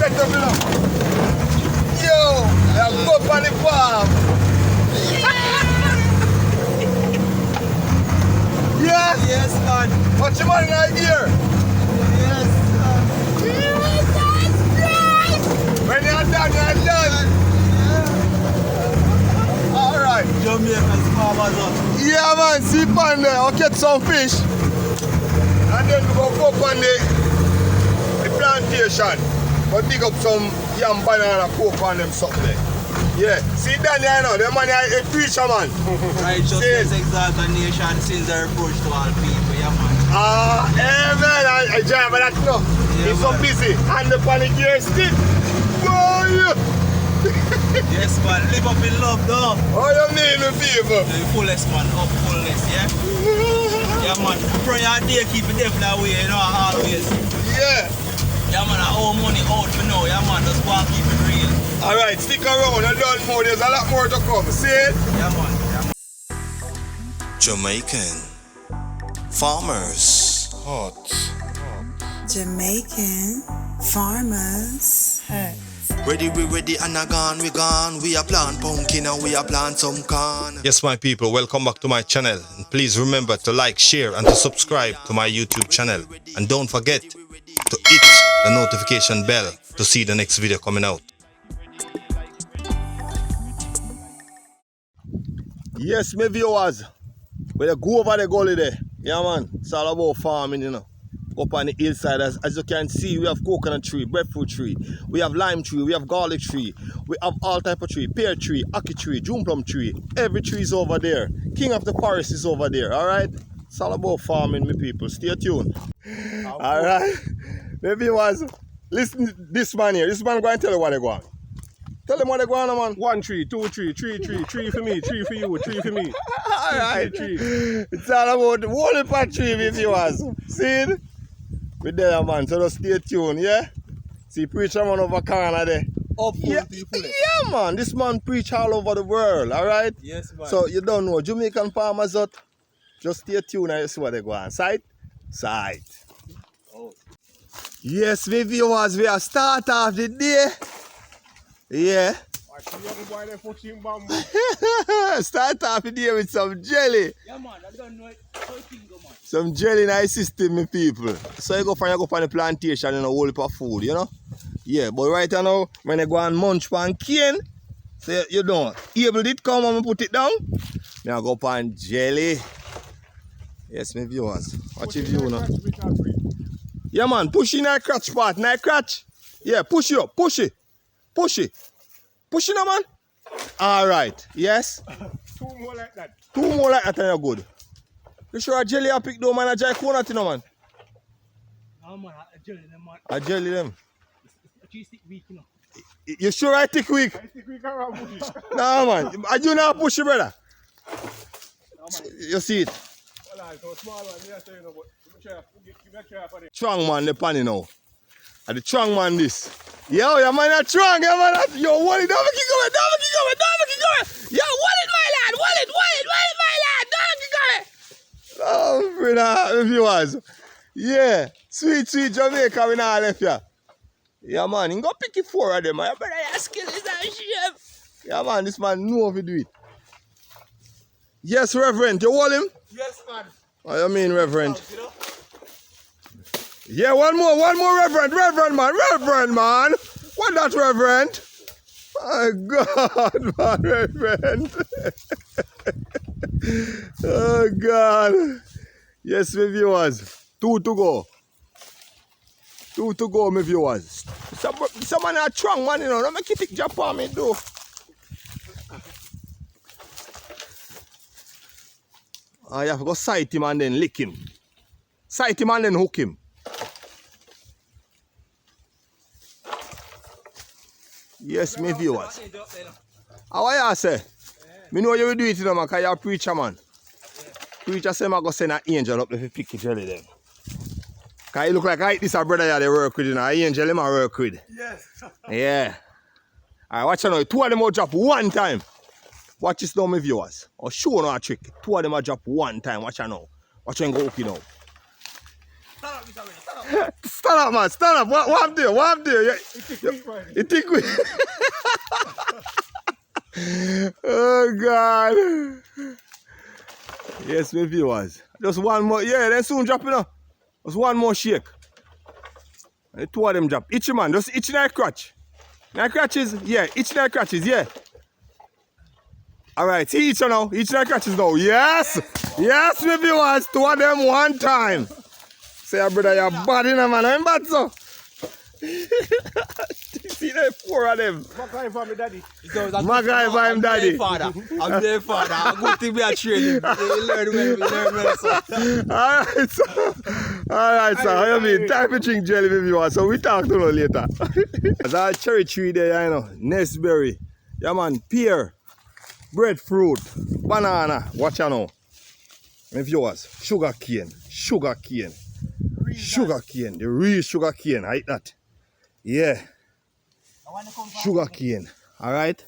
set up, you know. Yo, I'm up on the farm. Yeah? Yes, man. What's your man right here? Yes, Jesus Christ! When you're done, you're done. Yeah. Alright. Jamaican's farmers up. Yeah, man, see pan there. I'll get some fish. And then we go up on the plantation. But dig up some yam, banana, coke on them something there. Yeah, see down there now, the man is a preacher, man. Righteousness exalt a nation since the reproach to all people, yeah, man. Amen. I drive that no. Yeah, He's so man. busy. And the panic gear stick. Boy! Yes, man. Live up in love, though. Oh, you need the people. The fullest, man. Up fullness, yeah? Yeah, man. Pray your day, keep it devil away, you know, always. Yeah. Yeah, man. Our money out for now, yeah, man. Just go and keep it real. Alright, stick around and learn more. There's a lot more to come. See it? Yeah, man. Yeah, man. Jamaican farmers. Hot. Jamaican farmers. Hey. Ready, we ready, and a gone, we gone. We are plant pumpkin and we are plant some corn. Yes, my people, welcome back to my channel. And please remember to like, share, and to subscribe to my YouTube channel. And don't forget to hit the notification bell to see the next video coming out. Yes, my viewers. When go over the gully there, yeah man, it's all about farming, you know. Up on the hillside, as you can see, we have coconut tree, breadfruit tree, we have lime tree, we have garlic tree, we have all type of tree, pear tree, ackee tree, June plum tree. Every tree is over there. King of the forest is over there, alright? It's all about farming, my people. Stay tuned. Alright? My viewers, listen to this man here. This man going to tell you what they go on. Tell them what they go on, man. 1 tree, 2 tree, 3 tree, 3 for me, 3 for you, 3 for me. Alright. Tree. It's all about the whole heap of tree, my viewers. See it? We there, man. So just stay tuned, yeah? See, preacher man over corner there. Up full Yeah, people. yeah, man. This man preach all over the world, alright? Yes, man. So you don't know Jamaican farmers out. Just stay tuned and you see what they go on. Sight? Sight. Oh. Yes, my viewers, we have start off the day. Yeah. Start off the day with some jelly. Yeah, man. I don't know it. How it go, man. Some jelly in our system, my people. So you go on the plantation and a whole heap of food, you know? Yeah, but right now, when I go and munch pan cane, so you don't. Able did come and put it down. Now go on jelly. Yes, my viewers. Watch your view now. Yeah, man. Push in that crotch part. Nice crotch. Yeah, push it up. Push it. Push it. Push it now, man. Alright. Yes? 2 more like that. 2 more like that and you're good. You sure a jelly I pick though, man? A dry coconut, you know, man? No, man. I jelly them, man. A jelly them. A cheese stick weak, you know. You sure I tick weak? I think we can run with it. No, man. Are you not push it, brother? No, man. You see it? Well, I so small one, yeah, so you know, but give me a try for it. Strong man, the pan, you know. And the strong man, this. Yo, your man is strong, your man. Yo, hold it. Don't make it going. Don't make it going. Don't make it going. Yo, hold it, my lad. Hold it, my lad. Don't make it going. Oh, brother, viewers. Yeah. Sweet, sweet Jamaica, we not left ya. Yeah, man. You go pick it 4 of them, man. Your brother, your skill is a chef. Yeah, man. This man know how to do it. Yes, Reverend. You hold him? Yes, man. What you mean, Reverend? Yeah, one more, Reverend, Reverend, man. What that, Reverend? My God, man, Reverend. Oh, God. Yes, my viewers. 2 to go. 2 to go, my viewers. Someone a strong man, you know. Don't make it pick jump on me, though. You have to go sight him and then lick him. Sight him and then hook him. Yes, my viewers. How are you, say? Me know you will do it, you know, man, because you're a preacher, man. Preacher say, I'm going to send an angel up to pick it jelly then. Because you look like this a brother they work with, you know. An angel him I work with. Yes. Yeah. Alright, watch out now. 2 of them will drop 1 time. Watch this now, my viewers. I'll show you a trick. 2 of them will drop 1 time. Watch out now. Watch out and go up, you know. Stand up, man. Stand up. What I'm there? What I'm there? Yeah. You think we... Oh, God. Yes, my viewers. Just one more. Yeah, then soon drop, you know. Just one more shake. The two of them drop. Each man. Just each in their crotch. Their crotches. Yeah, each in their crotches. Yeah. All right. See each now. Each in their crotches now. Yes. Yes, my viewers. Two of them one time. Say, brother, you're bad in a man. I'm bad, so. See the four of them. Magai for me daddy. Magai for him daddy. I'm their father. A good thing we are training. You learn well, so. Alright, so. Alright, so. How you mean? Time to drink jelly if you want. So we talk to you later. There's a cherry tree there, you know. Nestberry. Yeah, man. Pear. Breadfruit. Banana. Watch out now. My viewers. Sugar cane. Sugar cane. Sugar cane. The real sugar cane. I eat that. Yeah. Sugar cane. Alright.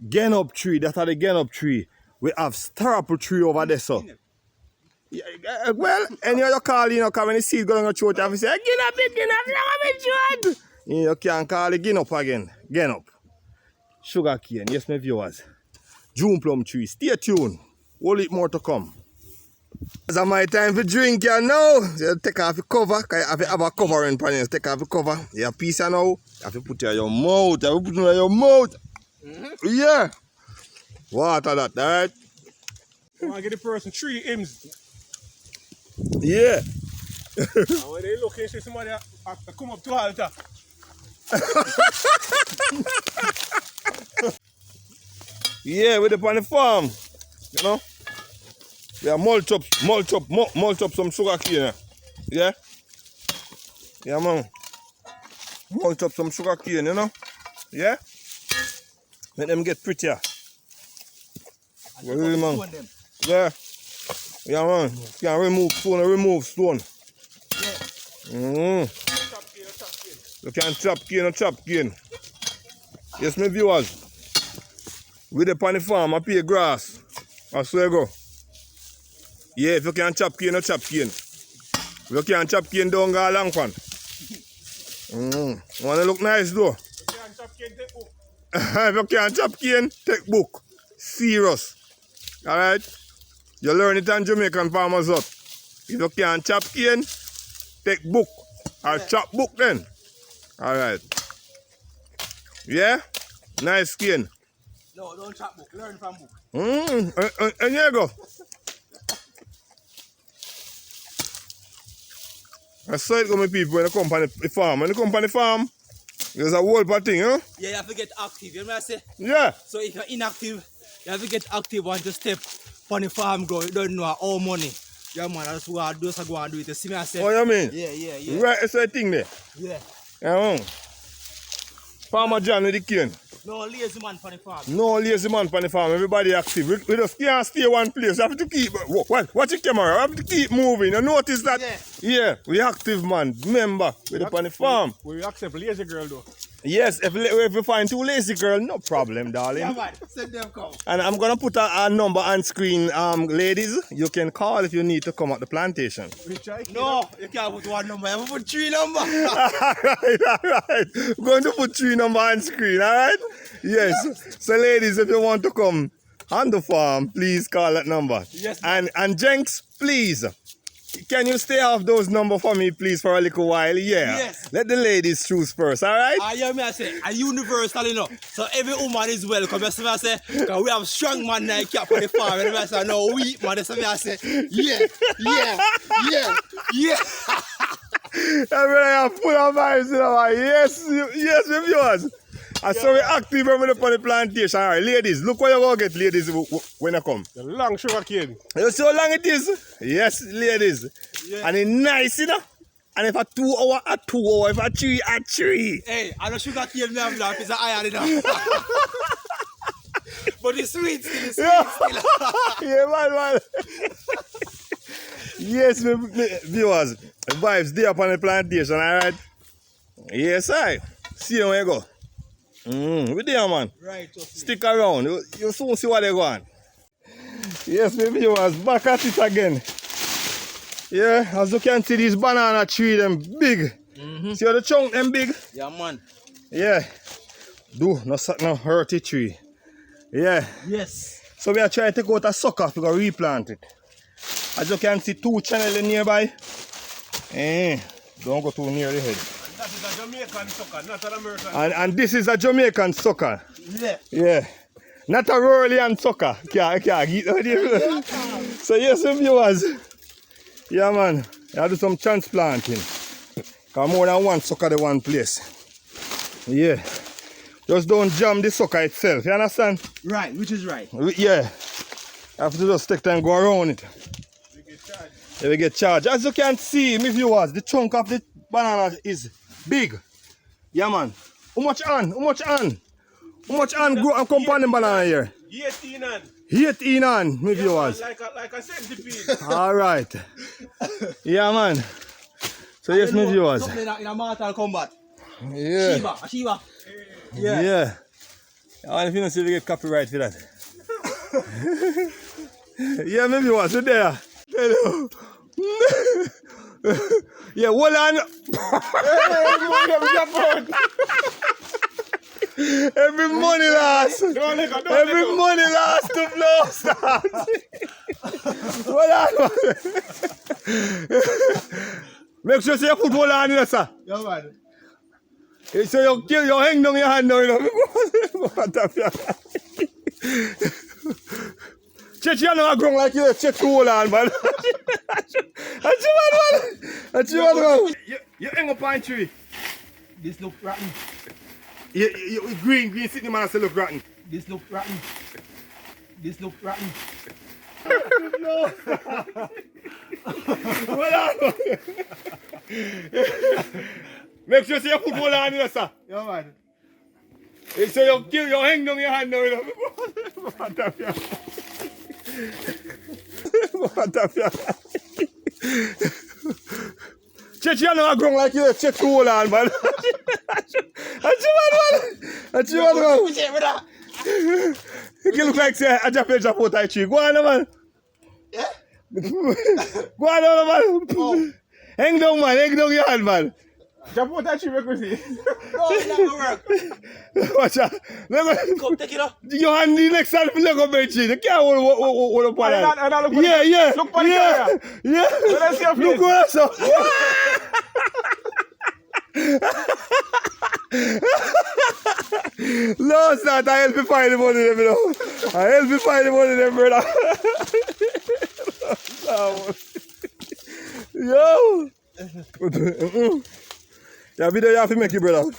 Genup tree. That's the genup tree. We have starapple tree over there, so. Yeah, well, any of you call, you know, because when the seed going to throat, you have to say, Genup, you can call it genup again. Genup. Sugar cane. Yes, my viewers. June plum tree. Stay tuned. Whole it more to come. It's my time for drink, you know. You take off the cover, because you have a covering pan, you take off the cover. You have piece now. You have to put it in your mouth. You have to put it in your mouth. Yeah. Water that, alright? I want to get the person 3 M's. Yeah. And when they look, they see somebody come up to halter. Yeah, we're on the farm. You know? We have malt up some sugar cane. Yeah? Yeah, man. Malt up some sugar cane, you know? Yeah? Let them get prettier. Really, man. Yeah. Yeah, man. You can remove stone. Yeah. You can chop cane. Yes, my viewers. We the on the farm, I pay grass. I swear you go. Yeah, if you can chop cane, you chop cane. If you can chop cane, don't go a long one. Want to look nice though. If you can chop cane, take book. Serious. Alright? You learn it on Jamaican farmers up. If you can chop cane, take book. Or chop book then. Alright. Yeah? Nice cane. No, don't chop book. Learn from book. And here you go. I saw it go my people when they come on the farm. When they come on the farm, there's a whole part thing, huh? Yeah, you have to get active. You know what I say? Yeah. So if you're inactive, you have to get active and just step on the farm go. You don't know all money. Yeah, man, that's what I do. So go and do it. You see me, I say? Oh, you mean? Yeah. Right, it's a thing there. Yeah. Yeah, Farmer John with the cane. No lazy man on the farm. No lazy man on the farm. Everybody active. We just can't stay one place. You have to keep. Watch your camera. You have to keep moving. You notice that? Yeah. We active, man. Remember, we're on the farm. We accept lazy girl though. Yes, if we find 2 lazy girls, no problem, darling. Yeah, man. Send them come. And I'm going to put a number on screen. Ladies, you can call if you need to come at the plantation. No, you can't put 1 number. You have to put 3 numbers. Alright. We're going to put 3 number on screen, alright? Yes. So ladies, if you want to come on the farm, please call that number. Yes. And Jenks, please. Can you stay off those numbers for me, please, for a little while? Yeah. Yes. Let the ladies choose first, all right? I hear me, I say, a universal, you know. So every woman is welcome. You see me, I say, because we have strong man like cap on the farm. And I say, no, weak man. You see me, I say, yeah. Everybody full of vibes, you know. Yes, my viewers. I saw we active when we up on the plantation. All right, ladies, look what you're going to get, ladies, when you come. The long sugar cane. You see how long it is? Yes, ladies. Yeah. And it's nice, you know. And if a 2 hour, a 2 hour. If a 3, a 3. Hey, I know sugar cane me have lamp is an iron, you know. But it's sweet still, Yeah, man. Yes, my viewers. The vibes there up on the plantation, all right? Yes, I. See you when you go. We there, man. Right. Stick around. You soon see what they go on. Yes, my viewers, back at it again. Yeah, as you can see, these banana tree them big. See how the chunk them big? Yeah, man. Yeah. Do no hurty tree. Yeah. Yes. So we are trying to take out a sucker to go replant it. As you can see, 2 channels nearby. Don't go too near the head. That is a Jamaican sucker, not an American. And this is a Jamaican sucker. Yeah. Yeah. Not a Ruralian sucker. Can't get So yes, viewers. Yeah, man. I do some transplanting. Cause more than one sucker in one place. Yeah. Just don't jam the sucker itself. You understand? Right, which is right. Yeah. You have to just take time and go around it. We get charged. Yeah, we get charged. As you can see, my viewers, the chunk of the banana is big. Yeah, man. How much on? How much on? How much on grow and compound banana here? 18 and 18 on, my viewers. like a centipede. Alright. Yeah, man. So yes, my viewers. Something in a Mortal Kombat. Yeah. Shiva. Yeah. And if you don't see, we get copyright for that. Yeah, my viewers, we're there. Hello. Yeah, hold on. Every money last. Every money last to blow start. Hold on. Make sure you put hold on in there, sir. Yeah, man. So you hang down your hand now, you know. Check you know ground like you check hold on, man. That's you, man. You hang up on tree. This look rotten. You green sitting man say look rotten. This look rotten. This look rotten. No. Hold on. Make sure you put hold on in there, sir. Yeah, man. So you hang down your hand now, you know. Check you know ground like you check hold on, man. That's you, man. You look like say a Japanese Japan tree. Go on, man. Yeah? Go on, man. Oh. Hang down, man. Hang down your hand, man. Jump out that tree, make me see. No, it's not gonna work. Watch out. Come, take it off. Your hand the next time you go bench it. You can't hold up on that. Yeah. Look for the camera. Yeah. Let us see your face. Look where so. No, sir, I help you find the money them, you know. I help you find the money them, brother. Yo. Yeah, video you have to make it, brother.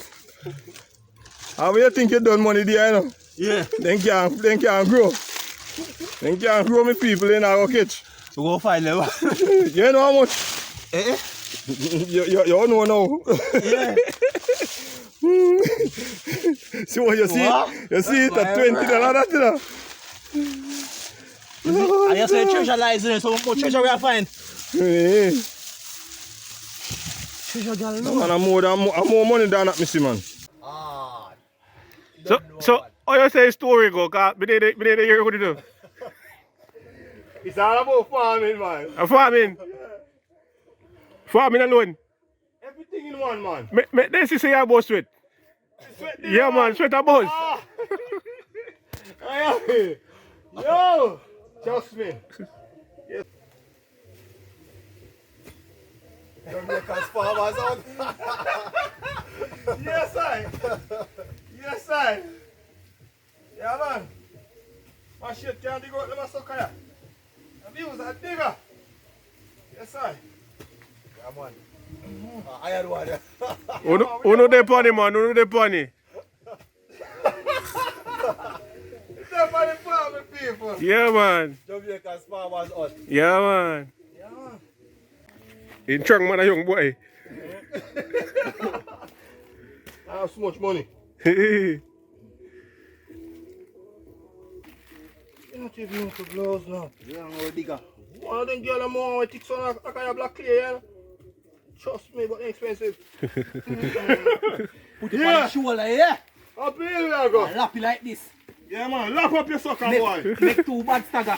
How you think you done money there, you know? Yeah. Then can't grow. Then can't grow me people in our catch. We go find them. You know how much? Eh? You know now. Yeah. See what you see? What? You see it at $20, that, you know? And you say treasure lies in it, so much treasure we are find. Yeah. Treasure girl, Man, I'm more money than that, Missy, man. Ah. So, how you say story go? Cause we need to hear what you do. It's all about farming, man. Farming. Farming alone. Everything in one, man. This is your boss sweat. Yeah, man, sweat a boss. Ah. Yo, trust me. Yes. Jamaican farmers out. Yes, I. Yes, I. Yeah, man. My shit can't dig out the sucker. The views are bigger. Yes, I. Yeah, man. I had one. Uno de pony, man. Uno de pony. It's up for the farming people. Yeah, man. Jamaican farmers out. Yeah, man. Yeah, man. In trunk, man, a young boy. I have so much money. Yeah, You don't even know the gloves now. Yeah, no digger. One of them girls are more thick, so I kind of black clear, yeah. Trust me, but they're expensive. Put it on the shoulder, yeah? Up here we go. And lap it like this. Yeah, man, lap up your sucker, boy. Make 2 bad stagger.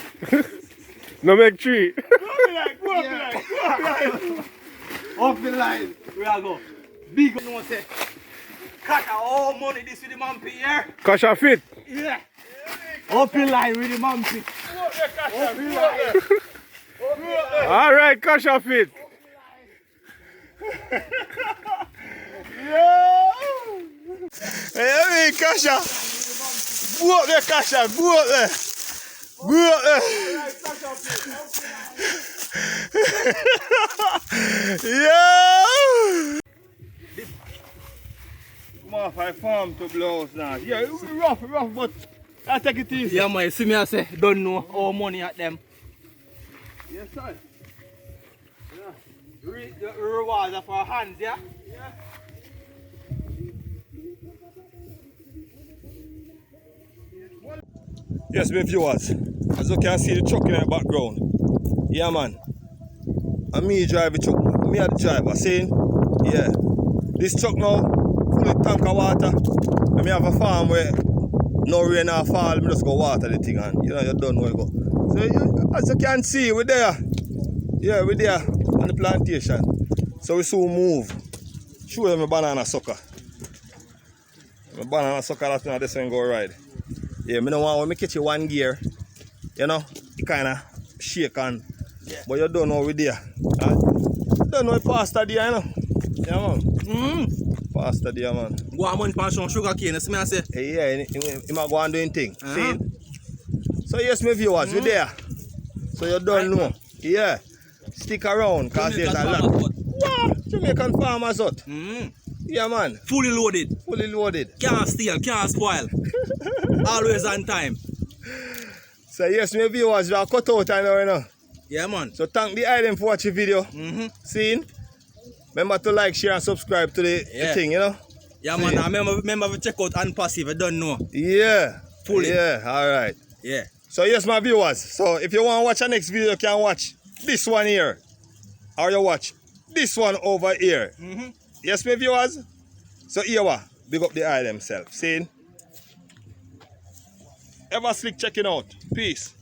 no make 3. Lap it Up the line. We are go. Big no say. Cut all money this with the man here. Cash a fit. Yeah. Up the line with the man pit. Up the line. All right, cash a fit. Hey, Kasha. Go up there, Kasha. Go up there. Go up there. Yeah. Come off, I farm to blows now. Yeah, rough, but I take it easy. Yeah, man, you see me I say, don't know how money at them. Yes, sir. The rewards are for hands, yeah? Yeah. Yes, my viewers, as you can see the truck in the background. Yeah, man. And me drive the truck. Me are the driver. Saying, yeah. This truck now, full of tank of water. And me have a farm where no rain or fall, me just go water the thing and you know you don't know where you go. So as you can see, we're there. Yeah, we're there on the plantation. So we soon move. Show them a banana sucker. My banana sucker that's not this one go ride. Yeah, me don't want when me catch you one gear, you know, it kinda shake and but you don't know we're there. You don't know pastor there, you know. Yeah man. Pastor there, man. Go on money for some sugar cane, see me I say. Yeah, he might go on doing thing. See? So yes, my viewers, we're there. So you don't know. Yeah. Stick around, cause there's a lot. What? Jamaican farmers hut. Yeah man. Fully loaded. Fully loaded. Can't steal, can't spoil. Always on time. So yes, my viewers, we are cut out I know, you know. Yeah man. So thank the item for watching the video. Seen? Remember to like, share and subscribe to the thing, you know? Yeah man, and remember to check out Unpassive, I don't know. Yeah. Fully. Yeah, alright. Yeah. So yes, my viewers. So if you want to watch the next video, you can watch this one here. Or you watch this one over here. Yes, my viewers. So here what? Big up the eye themselves. See? Ever Slick checking out. Peace.